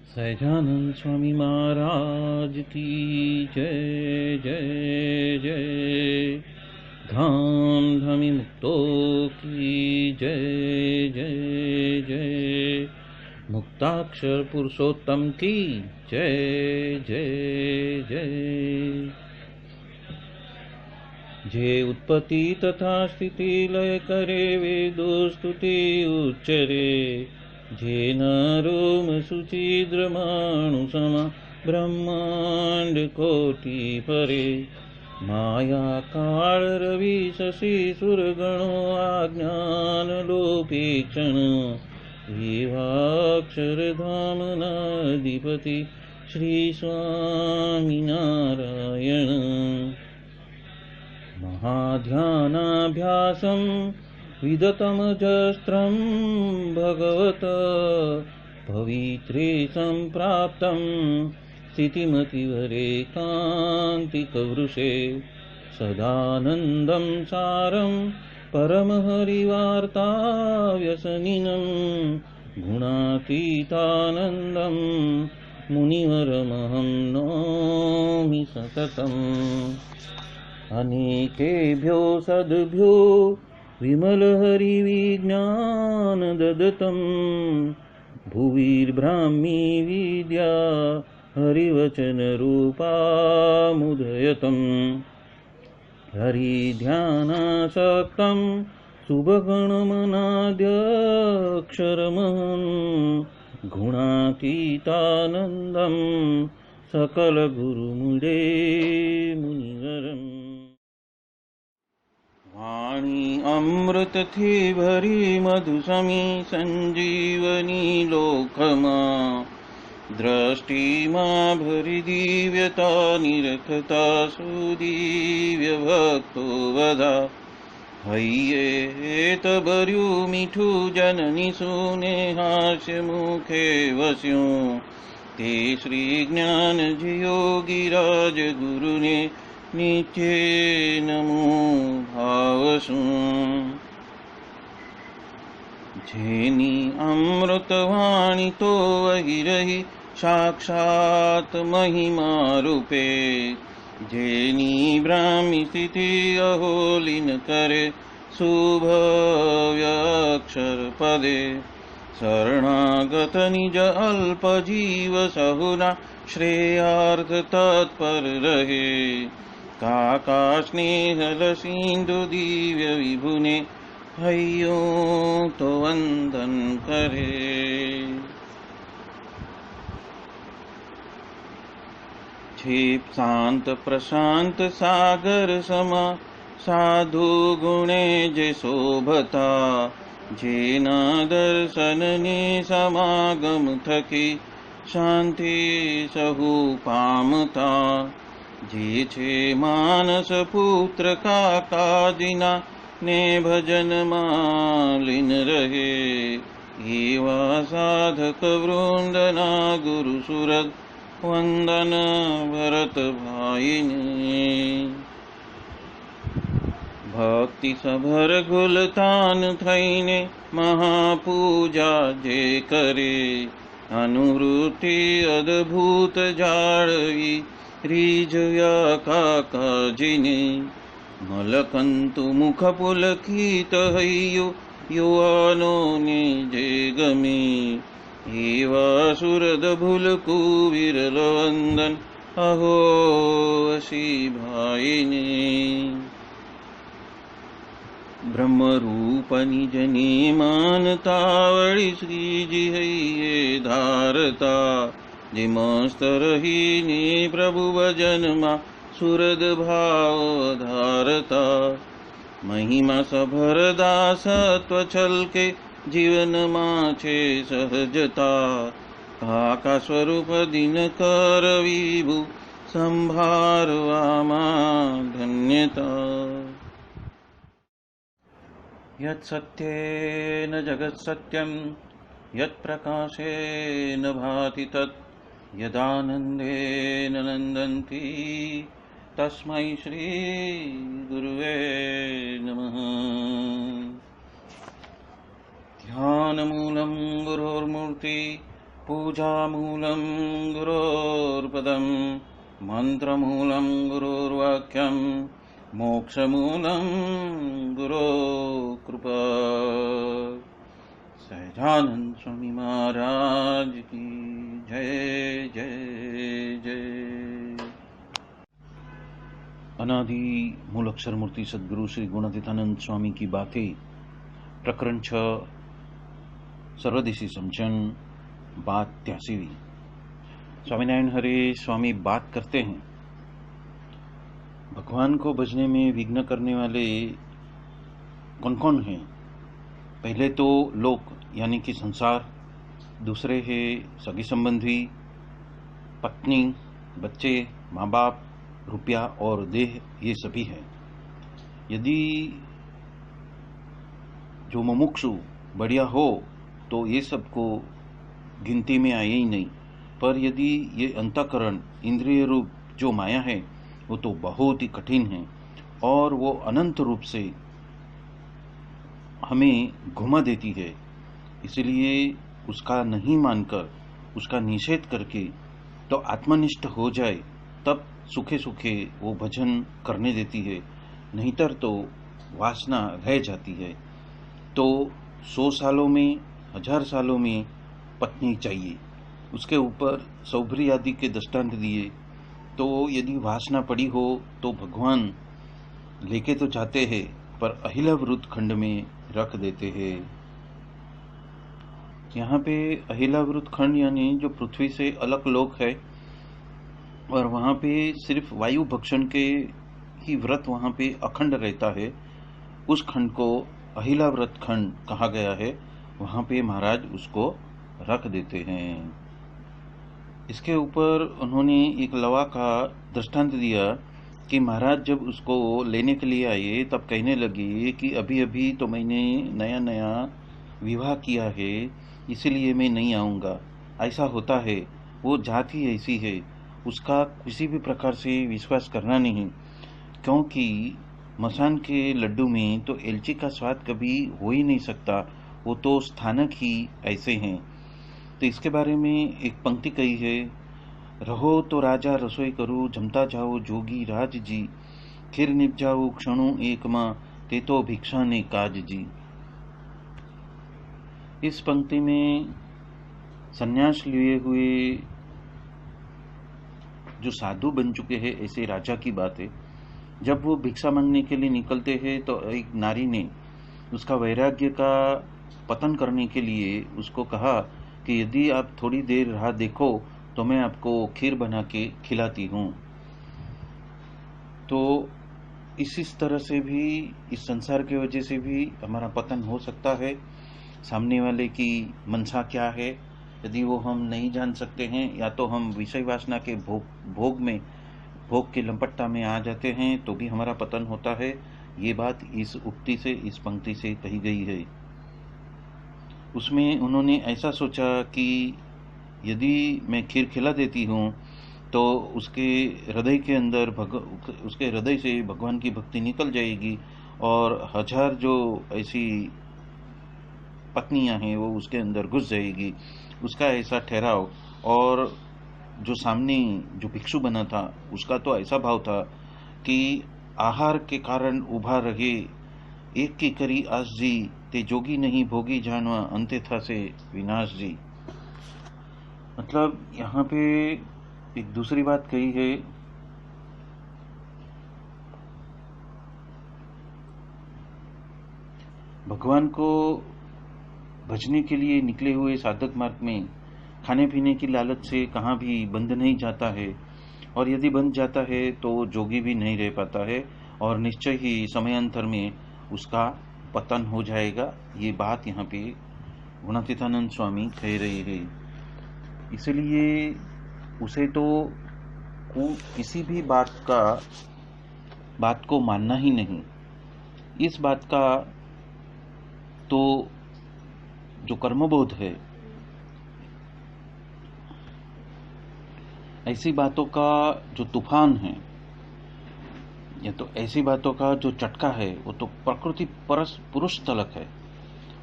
सहजानंद स्वामी महाराज की जय जय जय। धाम धमी मुक्तो की जय जय जय। मुक्ताक्षर पुरुषोत्तम की जय जय जय। जे उत्पत्ति तथा स्थिति लय करे वेदो स्तुति उच्चरे। जे नरोम सुचिद्रमाणु समा ब्रह्मांड कोटि परे। माया काल रवि शशि सुरगणो आज्ञान लोपेक्षण। एवाक्षरधाम नाधिपति श्री स्वामी नारायण। महाध्यानाभ्यासं विदतमजस्त्रं भगवत पवित्रे सम्प्राप्तं स्थितिमतिवरेकान्तिकवृषे। सदानन्दं सारं परमहरिवार्ताव्यसनिनं। गुणातीतानन्दं मुनिवरमहं नौमि सततम्। अनेकेभ्यो सद्भ्यो विमलहरिविज्ञान ददतं। भुविर्ब्राह्मी विद्या हरिवचनरूपामुदयतं। हरिध्यानासक्तं शुभगणमनाद्यक्षरमहं। गुणातीतानन्दं सकलगुरुमुदे मुनिवरम्। वाणी अमृत थी भरी मधुसमी संजीवनी लोकमा। दृष्टि मां भरी दिव्यता निरखता सुदिव्य भक्तो वधा। हय्ये तबर्यु मिठू जननी सुने हास्य मुखे वस्यों। ते श्री ज्ञान योगीराज गुरुने नित्य नमो भावसु। जेनी अमृतवाणी तो वही रही साक्षात महिमा रूपे। जेनी ब्राह्मी स्थिति अहोलिन करे शुभव्यक्षर पदे। शरणागत निज अल्प जीव सहुना श्रेयार्थ तत्पर रहे। काका स्नेहल सिंधु दिव्य विभुने हयो तो वंदन करे। क्षिप शांत प्रशांत सागर समा साधु गुणे जे शोभता। जेना दर्शन ने समागम थकी शांति सहु पामता। जे छे मानस पुत्र काका जिना ने भजन मालिन रहे। एवा साधक वृंदना गुरु सुरत वंदन भरत भाईने। भक्ति सभर गुलतान थईने महापूजा जे करे। अनुवृत्ति अद्भुत जाळवी रिजया काकाजीने। मलकंतु मुख पुलकित हय्यो युवानो ने जे गमे। एवा सुरद भुलकु विरल वंदन अहो असी भाईने। ब्रह्मरूप निजने मानता वळी श्रीजी हय्ये धारता। जे मस्त रहीने प्रभु भजन मा सुरद भाव धारता। महिमा सभर दासत्व छलके जीवन माछे सहजता। काका स्वरूप दिन कर विभु संभारवा मा धन्यता। यत् सत्येन जगत् सत्यं यत् प्रकाशेन भाति तत्। यदानन्देन नन्दन्ति तस्मै श्री गुरुवे नमः। ध्यानमूलं गुरोर्मूर्ति पूजामूलं गुरोर्पदं मन्त्रमूलं गुरोर्वाक्यं मोक्षमूलं गुरो कृपा। सहजानंद स्वामी महाराज की जय जय जय। अनादि मूल अक्षर मूर्ति सद्गुरु श्री गुणातीतानंद स्वामी की बातें, प्रकरण 6, सर्वदेशी समझन, बात 83। स्वामीनारायण हरे स्वामी बात करते हैं, भगवान को भजने में विघ्न करने वाले कौन कौन हैं। पहले तो लोक यानी कि संसार, दूसरे है सगी संबंधी, पत्नी, बच्चे, माँ बाप, रुपया और देह, ये सभी है। यदि जो मुमुक्षु बढ़िया हो तो ये सबको गिनती में आए ही नहीं, पर यदि ये अंतःकरण इंद्रिय रूप जो माया है वो तो बहुत ही कठिन है और वो अनंत रूप से हमें घुमा देती है। इसलिए उसका नहीं मानकर, उसका निषेध करके तो आत्मनिष्ठ हो जाए, तब सुखे सुखे वो भजन करने देती है, नहींतर तो वासना रह जाती है। तो 100 सालों में, 1000 सालों में पत्नी चाहिए। उसके ऊपर सौभरी आदि के दृष्टांत दिए। तो यदि वासना पड़ी हो तो भगवान लेके तो जाते हैं, पर अहिलावृत खंड में रख देते हैं। यहाँ पे अहिलावृत खंड यानी जो पृथ्वी से अलग लोक है, और वहाँ पे सिर्फ वायु भक्षण के ही व्रत वहाँ पे अखंड रहता है। उस खंड को अहिलाव्रत खंड कहा गया है। वहाँ पे महाराज उसको रख देते हैं। इसके ऊपर उन्होंने एक लवा का दृष्टांत दिया कि महाराज जब उसको लेने के लिए आए तब कहने लगे कि अभी अभी तो मैंने नया नया विवाह किया है, इसीलिए मैं नहीं आऊँगा। ऐसा होता है, वो जात ही ऐसी है, उसका किसी भी प्रकार से विश्वास करना नहीं, क्योंकि मसान के लड्डू में तो एलची का स्वाद कभी हो ही नहीं सकता, वो तो स्थानक ही ऐसे हैं। तो इसके बारे में एक पंक्ति कही है, रहो तो राजा रसोई करो, जमता जाओ जोगी राज जी, खीर निपजाओ क्षणु एक माँ, ते तो भिक्षा ने काज जी। इस पंक्ति में संन्यास लिए हुए जो साधु बन चुके हैं ऐसे राजा की बात है। जब वो भिक्षा मांगने के लिए निकलते हैं तो एक नारी ने उसका वैराग्य का पतन करने के लिए उसको कहा कि यदि आप थोड़ी देर राह देखो तो मैं आपको खीर बना के खिलाती हूँ। तो इस तरह से भी, इस संसार की वजह से भी हमारा पतन हो सकता है। सामने वाले की मनसा क्या है, यदि वो हम नहीं जान सकते हैं, या तो हम विषय वासना के भोग के लंपटता में आ जाते हैं, तो भी हमारा पतन होता है। ये बात इस उक्ति से, इस पंक्ति से कही गई है। उसमें उन्होंने ऐसा सोचा कि यदि मैं खीर खिला देती हूँ तो उसके हृदय के अंदर उसके हृदय से भगवान की भक्ति निकल जाएगी, और 1000 जो ऐसी पत्नियां हैं वो उसके अंदर घुस जाएगी। उसका ऐसा ठहराव, और जो सामने जो भिक्षु बना था उसका तो ऐसा भाव था कि आहार के कारण उभा रहे, एक की करी आस जी, ते जोगी नहीं भोगी जानवा, अंते था से विनाश जी। मतलब यहाँ पे एक दूसरी बात कही है, भगवान को भजने के लिए निकले हुए साधक मार्ग में खाने पीने की लालच से कहाँ भी बंद नहीं जाता है, और यदि बंद जाता है तो जोगी भी नहीं रह पाता है, और निश्चय ही समयांतर में उसका पतन हो जाएगा। ये बात यहाँ पे गुणातीतानंद स्वामी कह रहे हैं। इसलिए उसे तो किसी भी बात को मानना ही नहीं। इस बात का तो जो कर्मबोध है, ऐसी बातों का जो तूफान है, या तो ऐसी बातों का जो चटका है, वो तो प्रकृति पुरुष तलक है।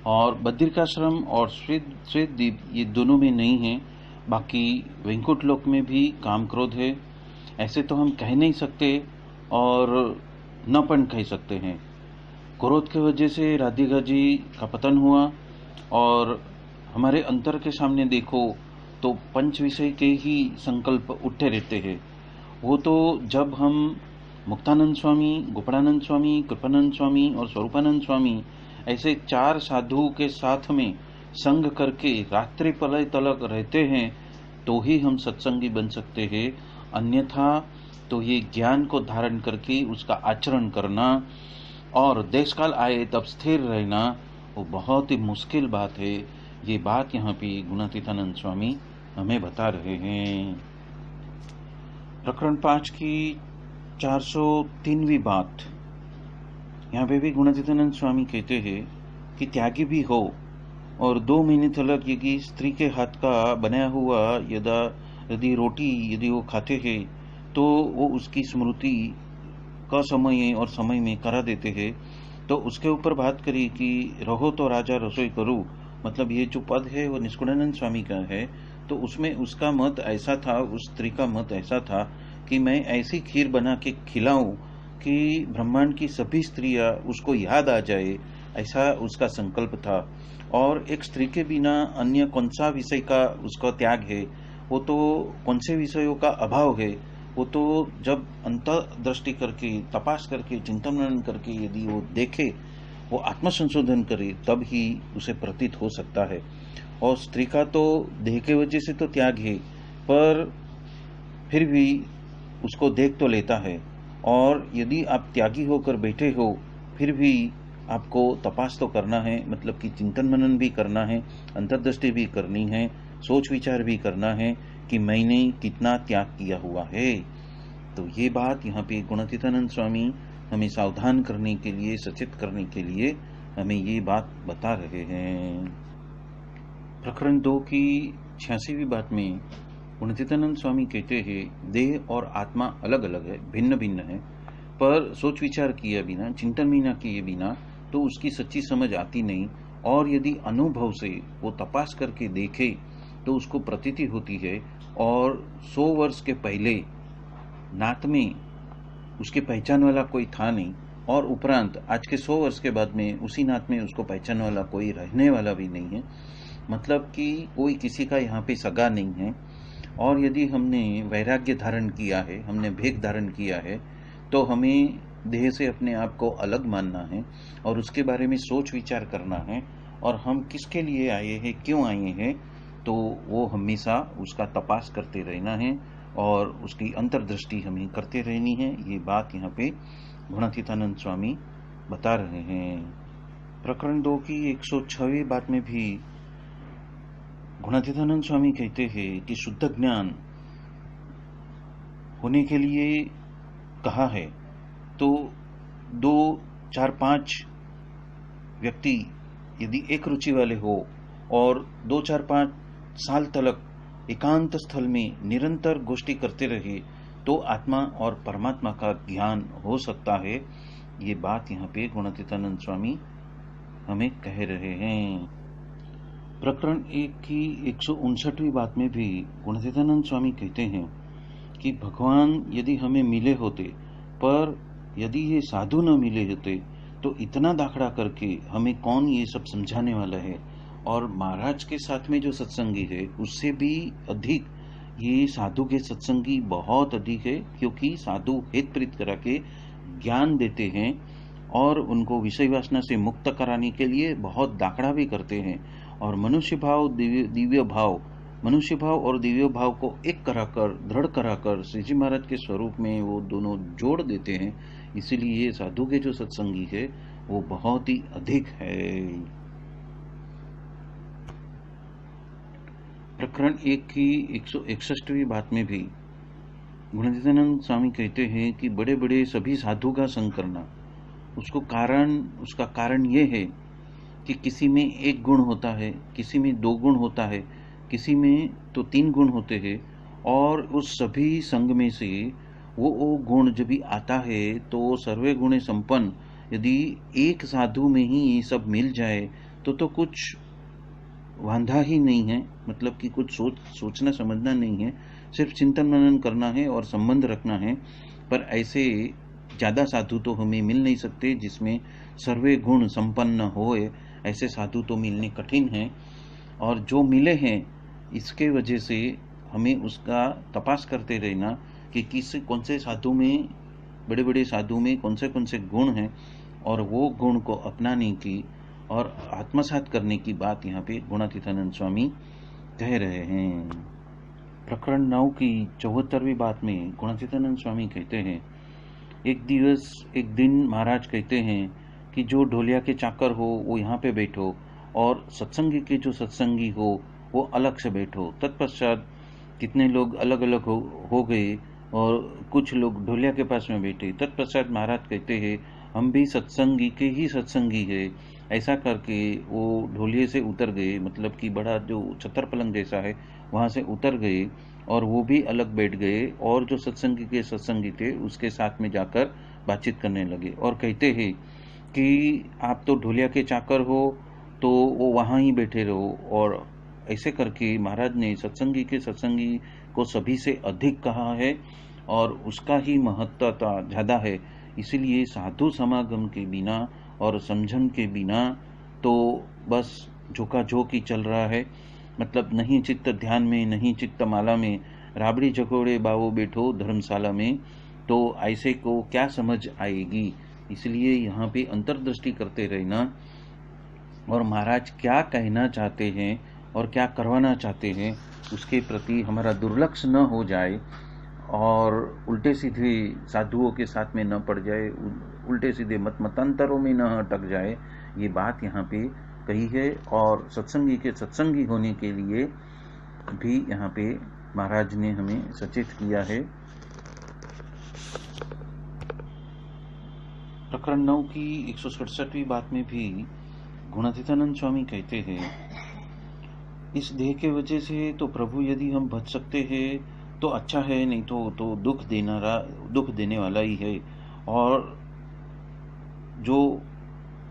और बद्रिकाश्रम और श्वेत द्वीप ये दोनों में नहीं है, बाकी वैकुंठ लोक में भी काम क्रोध है, ऐसे तो हम कह नहीं सकते और न पण कह सकते हैं। क्रोध की वजह से राधिका जी का पतन हुआ और हमारे अंतर के सामने देखो तो पंच विषय के ही संकल्प उठते रहते हैं। वो तो जब हम मुक्तानंद स्वामी, गोपालानंद स्वामी, कृपानंद स्वामी और स्वरूपानंद स्वामी ऐसे 4 साधु के साथ में संग करके रात्रि प्रलय तलक रहते हैं तो ही हम सत्संगी बन सकते हैं। अन्यथा तो ये ज्ञान को धारण करके उसका आचरण करना और देश काल आए तब स्थिर रहना वो बहुत ही मुश्किल बात है। ये बात यहाँ पे गुणातीतानंद स्वामी हमें बता रहे हैं। प्रकरण 5 की 403वीं बात, यहाँ पे भी गुणातीतानंद स्वामी कहते हैं कि त्यागी भी हो और 2 महीने तक यदि स्त्री के हाथ का बनाया हुआ यदि रोटी यदि वो खाते हैं तो वो उसकी स्मृति का समय और समय में करा देते हैं। तो उसके ऊपर बात करी कि रहो तो राजा रसोई करूं, मतलब ये जो पद है वो निष्कुणानंद स्वामी का है। तो उसमें उसका मत ऐसा था, उस स्त्री का मत ऐसा था कि मैं ऐसी खीर बना के खिलाऊं कि ब्रह्मांड की सभी स्त्रियां उसको याद आ जाए, ऐसा उसका संकल्प था। और एक स्त्री के बिना अन्य कौन सा विषय का उसका त्याग है, वो तो कौन से विषयों का अभाव है, वो तो जब अंतर्दृष्टि करके तपास करके चिंतन मनन करके यदि वो देखे, वो आत्मसंशोधन करे तब ही उसे प्रतीत हो सकता है। और स्त्री का तो देह के वजह से तो त्याग है, पर फिर भी उसको देख तो लेता है। और यदि आप त्यागी होकर बैठे हो फिर भी आपको तपास तो करना है, मतलब कि चिंतन मनन भी करना है, अंतर्दृष्टि भी करनी है, सोच विचार भी करना है कि मैंने कितना त्याग किया हुआ है। तो ये बात यहाँ पे गुणातीतानंद स्वामी हमें सावधान करने के लिए, सचेत करने के लिए हमें ये बात बता रहे हैं। प्रकरण 2 की 86वीं बात में गुणातीतानंद स्वामी कहते हैं देह और आत्मा अलग अलग है, भिन्न भिन्न है, पर सोच विचार किए बिना, चिंतन मीना किए बिना तो उसकी सच्ची समझ आती नहीं। और यदि अनुभव से वो तपास करके देखे तो उसको प्रतीति होती है। और 100 वर्ष के पहले नात में उसकी पहचान वाला कोई था नहीं, और उपरांत आज के 100 वर्ष के बाद में उसी नात में उसको पहचान वाला कोई रहने वाला भी नहीं है, मतलब कि कोई किसी का यहाँ पे सगा नहीं है। और यदि हमने वैराग्य धारण किया है, हमने भेद धारण किया है, तो हमें देह से अपने आप को अलग मानना है और उसके बारे में सोच विचार करना है, और हम किसके लिए आए हैं, क्यों आए हैं, तो वो हमेशा उसका तपास करते रहना है और उसकी अंतर्दृष्टि हमें करते रहनी है। ये बात यहाँ पे गुणातीतानंद स्वामी बता रहे हैं। प्रकरण 2 की 106वीं बात में भी गुणातीतानंद स्वामी कहते हैं कि शुद्ध ज्ञान होने के लिए कहा है तो 2, 4, 5 व्यक्ति यदि एक रुचि वाले हो और 2, 4, 5 साल तक एकांत स्थल में निरंतर गोष्ठी करते रहे तो आत्मा और परमात्मा का ज्ञान हो सकता है। ये बात यहाँ पे गुणातीतानंद स्वामी हमें कह रहे हैं। प्रकरण 1 की 159वीं बात में भी गुणातीतानंद स्वामी कहते हैं कि भगवान यदि हमें मिले होते, पर यदि ये साधु न मिले होते तो इतना दाखड़ा करके हमें कौन ये सब समझाने वाला है। और महाराज के साथ में जो सत्संगी है उससे भी अधिक ये साधु के सत्संगी बहुत अधिक है, क्योंकि साधु हित प्रीत करा के ज्ञान देते हैं और उनको विषय वासना से मुक्त कराने के लिए बहुत दाखड़ा भी करते हैं। और मनुष्य भाव, दिव्य भाव, मनुष्य भाव और दिव्य भाव को एक कराकर, दृढ़ कराकर श्री जी महाराज के स्वरूप में वो दोनों जोड़ देते हैं। इसीलिए साधु के जो सत्संगी है वो बहुत ही अधिक है। प्रकरण 1 की 161वीं बात में भी गुणातीतानंद स्वामी कहते हैं कि बड़े बड़े सभी साधु का संग करना, उसका कारण ये है कि किसी में 1 गुण होता है, किसी में 2 गुण होता है, किसी में तो 3 गुण होते हैं। और उस सभी संग में से वो गुण जब भी आता है तो सर्वे गुणे संपन्न यदि एक साधु में ही ये सब मिल जाए तो कुछ वांधा ही नहीं है, मतलब कि कुछ सोचना समझना नहीं है, सिर्फ चिंतन मनन करना है और संबंध रखना है। पर ऐसे ज़्यादा साधु तो हमें मिल नहीं सकते जिसमें सर्वे गुण संपन्न होए, ऐसे साधु तो मिलने कठिन हैं। और जो मिले हैं इसके वजह से हमें उसका तपास करते रहना कि कौन से साधु में, बड़े बड़े साधु में कौन से गुण हैं, और वो गुण को अपनाने की और आत्मसात करने की बात यहाँ पे गुणातीतानंद स्वामी कह रहे हैं। प्रकरण 9 की 74वीं बात में गुणातीतानंद स्वामी कहते हैं, एक दिन महाराज कहते हैं कि जो ढोलिया के चाकर हो वो यहाँ पे बैठो, और सत्संगी के जो सत्संगी हो वो अलग से बैठो। तत्पश्चात कितने लोग अलग अलग हो गए और कुछ लोग ढोलिया के पास में बैठे। तत्पश्चात महाराज कहते हैं, हम भी सत्संगी के ही सत्संगी है। ऐसा करके वो ढोलिये से उतर गए, मतलब कि बड़ा जो छतर पलंग जैसा है वहाँ से उतर गए, और वो भी अलग बैठ गए, और जो सत्संगी के सत्संगी थे उसके साथ में जाकर बातचीत करने लगे। और कहते हैं कि आप तो ढोलिया के चाकर हो तो वो वहाँ ही बैठे रहो। और ऐसे करके महाराज ने सत्संगी के सत्संगी को सभी से अधिक कहा है और उसका ही महत्वता ज़्यादा है। इसीलिए साधु समागम के बिना और समझन के बिना तो बस झोंका झोंकी चल रहा है, मतलब नहीं चित्त ध्यान में, नहीं चित्त माला में, राबड़ी झकोड़े बावो बैठो धर्मशाला में, तो ऐसे को क्या समझ आएगी। इसलिए यहाँ पे अंतर्दृष्टि करते रहना, और महाराज क्या कहना चाहते हैं और क्या करवाना चाहते हैं उसके प्रति हमारा दुर्लक्ष्य न हो जाए, और उल्टे सीधे साधुओं के साथ में न पड़ जाए, उल्टे सीधे मतांतरों में न अटक जाए, ये बात यहाँ पे कही है। और सत्संगी के सत्संगी होने के लिए भी यहाँ पे महाराज ने हमें सचेत किया है। प्रकरण 9 की 167वीं बात में भी गुणातीतानंद स्वामी कहते हैं, इस देह के वजह से तो प्रभु यदि हम बच सकते हैं तो अच्छा है, नहीं तो दुख देने वाला ही है। और जो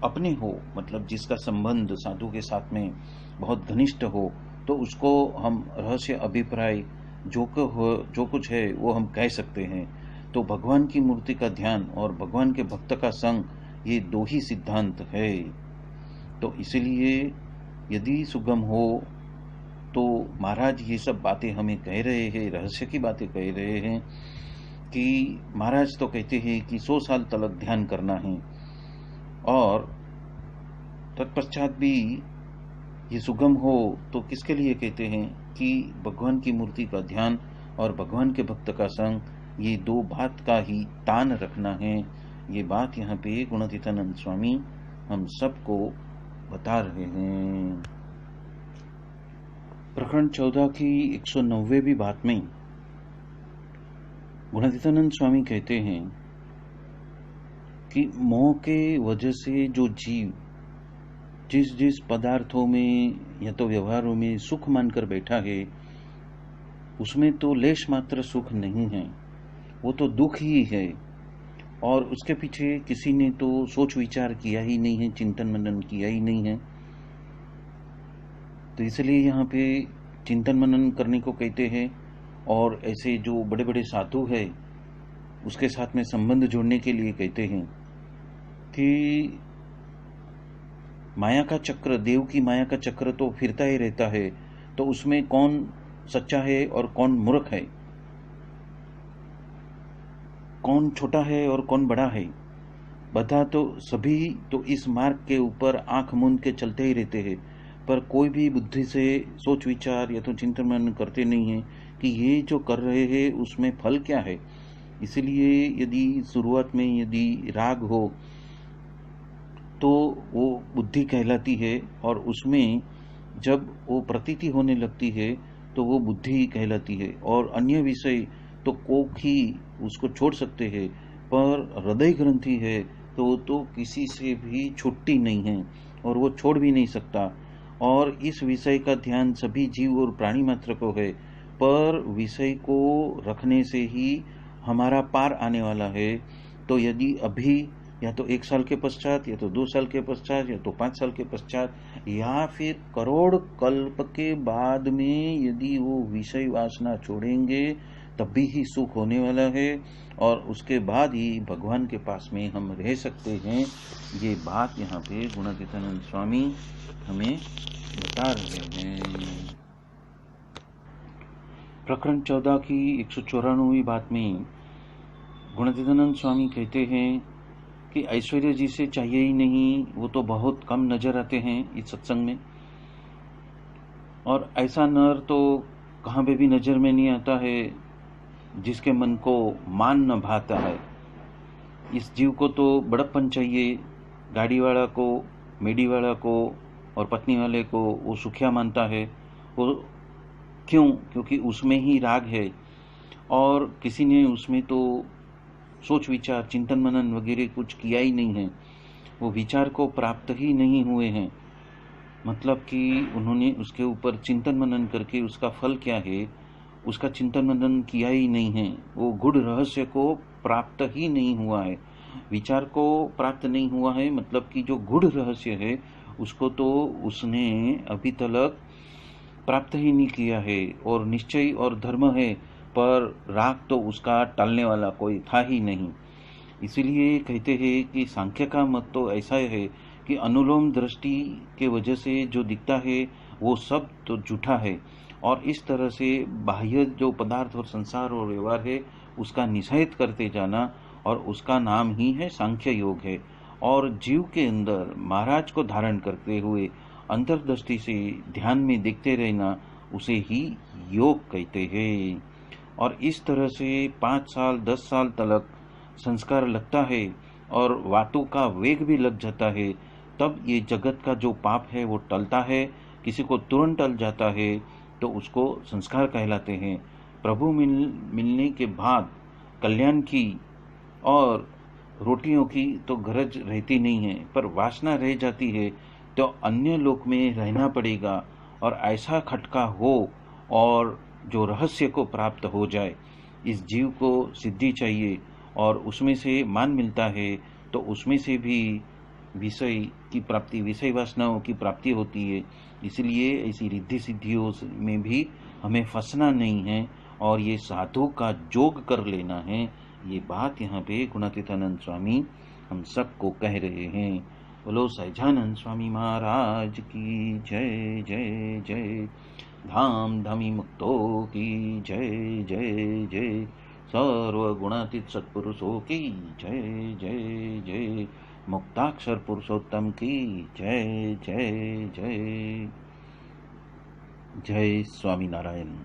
अपने हो, मतलब जिसका संबंध साधु के साथ में बहुत घनिष्ठ हो, तो उसको हम रहस्य अभिप्राय जो कुछ है वो हम कह सकते हैं। तो भगवान की मूर्ति का ध्यान और भगवान के भक्त का संग, ये दो ही सिद्धांत है। तो इसलिए यदि सुगम हो तो महाराज ये सब बातें हमें कह रहे हैं, रहस्य की बातें कह रहे हैं कि महाराज तो कहते हैं कि 100 साल तक ध्यान करना है, और तत्पश्चात भी ये सुगम हो तो किसके लिए कहते हैं कि भगवान की मूर्ति का ध्यान और भगवान के भक्त का संग, ये दो बात का ही तान रखना है। ये बात यहाँ पे गुणातीतानंद स्वामी हम सबको बता रहे हैं। प्रकरण 14 की 190वीं बात में गुणातीतानंद स्वामी कहते हैं कि मोह के वजह से जो जीव जिस पदार्थों में या तो व्यवहारों में सुख मानकर बैठा है, उसमें तो लेश मात्र सुख नहीं है, वो तो दुख ही है। और उसके पीछे किसी ने तो सोच विचार किया ही नहीं है, चिंतन मनन किया ही नहीं है। तो इसलिए यहाँ पे चिंतन मनन करने को कहते हैं। और ऐसे जो बड़े बड़े साधु है उसके साथ में संबंध जोड़ने के लिए कहते हैं कि माया का चक्र, देव की माया का चक्र तो फिरता ही रहता है, तो उसमें कौन सच्चा है और कौन मूर्ख है, कौन छोटा है और कौन बड़ा है। बता तो सभी तो इस मार्ग के ऊपर आंख मूंद के चलते ही रहते हैं, पर कोई भी बुद्धि से सोच विचार या तो चिंतन मनन करते नहीं है कि ये जो कर रहे हैं उसमें फल क्या है। इसलिए यदि शुरुआत में यदि राग हो तो वो बुद्धि कहलाती है, और उसमें जब वो प्रतीति होने लगती है तो वो बुद्धि कहलाती है। और अन्य विषय तो कोक ही उसको छोड़ सकते हैं, पर हृदय ग्रंथि है तो किसी से भी छूटती नहीं है और वो छोड़ भी नहीं सकता। और इस विषय का ध्यान सभी जीव और प्राणी मात्र को है, पर विषय को रखने से ही हमारा पार आने वाला है। तो यदि अभी या तो 1 साल के पश्चात, या तो 2 साल के पश्चात, या तो 5 साल के पश्चात, या फिर करोड़ कल्प के बाद में यदि वो विषय वासना छोड़ेंगे तब भी ही सुख होने वाला है, और उसके बाद ही भगवान के पास में हम रह सकते हैं। ये बात यहाँ पे गुणातीतानंद स्वामी हमें बता रहे हैं। प्रकरण 14 की 194वीं बात में गुणातीतानंद स्वामी कहते हैं कि ऐश्वर्य जी से चाहिए ही नहीं, वो तो बहुत कम नजर आते हैं इस सत्संग में, और ऐसा नर तो कहाँ पे भी नजर में नहीं आता है जिसके मन को मान न भाता है। इस जीव को तो बड़प्पन चाहिए, गाड़ी वाला को, मेडी वाला को और पत्नी वाले को वो सुखिया मानता है। वो क्यों? क्योंकि उसमें ही राग है, और किसी ने उसमें तो सोच विचार, चिंतन मनन वगैरह कुछ किया ही नहीं है, वो विचार को प्राप्त ही नहीं हुए हैं। मतलब कि उन्होंने उसके ऊपर चिंतन मनन करके उसका फल क्या है उसका चिंतन मनन किया ही नहीं है। वो गूढ़ रहस्य को प्राप्त ही नहीं हुआ है, विचार को प्राप्त नहीं हुआ है, मतलब कि जो गूढ़ रहस्य है उसको तो उसने अभी तक प्राप्त ही नहीं किया है। और निश्चय और धर्म है, पर राग तो उसका टालने वाला कोई था ही नहीं। इसीलिए कहते हैं कि सांख्य का मत तो ऐसा है कि अनुलोम दृष्टि के वजह से जो दिखता है वो सब तो झूठा है, और इस तरह से बाह्य जो पदार्थ और संसार और व्यवहार है उसका निषेध करते जाना, और उसका नाम ही है सांख्य योग है। और जीव के अंदर महाराज को धारण करते हुए अंतर्दृष्टि से ध्यान में देखते रहना, उसे ही योग कहते हैं। और इस तरह से 5 साल 10 साल तक संस्कार लगता है और वातों का वेग भी लग जाता है, तब ये जगत का जो पाप है वो टलता है। किसी को तुरंत टल जाता है तो उसको संस्कार कहलाते हैं। प्रभु मिलने के बाद कल्याण की और रोटियों की तो गरज रहती नहीं है, पर वासना रह जाती है तो अन्य लोक में रहना पड़ेगा, और ऐसा खटका हो और जो रहस्य को प्राप्त हो जाए। इस जीव को सिद्धि चाहिए, और उसमें से मान मिलता है तो उसमें से भी विषय की प्राप्ति, विषय वासनाओं की प्राप्ति होती है। इसलिए ऐसी रिद्धि सिद्धियों में भी हमें फंसना नहीं है, और ये साधु का जोग कर लेना है। ये बात यहाँ पे गुणातीतानंद स्वामी हम सबको कह रहे हैं। बोलो सहजानंद स्वामी महाराज की जय जय जय। धाम धमी मुक्तों की जय जय जय। सर्व गुणातीत सत्पुरुषों की जय जय जय। मुक्ताक्षर पुरुषोत्तम की जय जय जय। जय स्वामी नारायण।